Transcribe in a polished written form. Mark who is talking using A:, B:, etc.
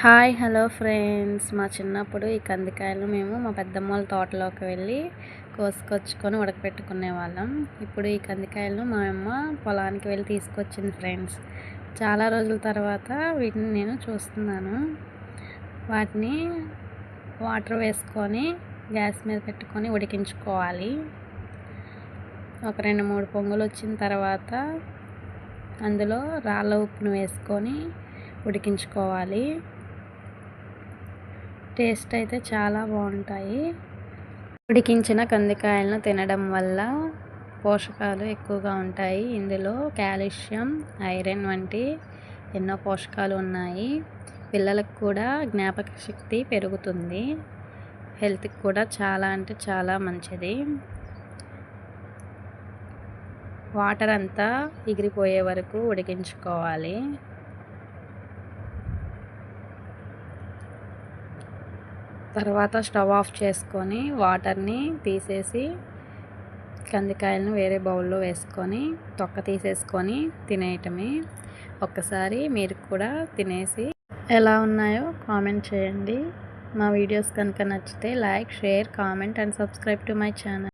A: Hi hello friends, మా చిన్నప్పుడు ఈ కందికాయలు మేము మా పెద్దమ్మ వాళ్ళ తోటలోకి వెళ్ళి కోసుకొచ్చుకొని ఉడకపెట్టుకునే వాళ్ళం. ఇప్పుడు ఈ కందికాయలను మా అమ్మ పొలానికి వెళ్ళి తీసుకొచ్చింది ఫ్రెండ్స్. చాలా రోజుల తర్వాత వీటిని నేను చూస్తున్నాను. వాటిని వాటర్ వేసుకొని గ్యాస్ మీద పెట్టుకొని ఉడికించుకోవాలి. ఒక 2-3 పొంగులు వచ్చిన తర్వాత అందులో రాళ్ళ ఉప్పును వేసుకొని ఉడికించుకోవాలి. టేస్ట్ అయితే చాలా బాగుంటాయి. ఉడికించిన కందికాయలను తినడం వల్ల పోషకాలు ఎక్కువగా ఉంటాయి. ఇందులో కాల్షియం, ఐరన్ వంటి ఎన్నో పోషకాలు ఉన్నాయి. పిల్లలకు కూడా జ్ఞాపక శక్తి పెరుగుతుంది. హెల్త్కి కూడా చాలా అంటే చాలా మంచిది. వాటర్ అంతా ఎగిరిపోయే వరకు ఉడికించుకోవాలి. తర్వాత స్టవ్ ఆఫ్ చేసుకొని వాటర్ని తీసేసి కందికాయలను వేరే బౌల్లో వేసుకొని తొక్క తీసేసుకొని తినేయటమే. ఒక్కసారి మీరు కూడా తినేసి ఎలా ఉన్నాయో కామెంట్ చేయండి. మా వీడియోస్ కనుక నచ్చితే like, share, comment and subscribe to my channel.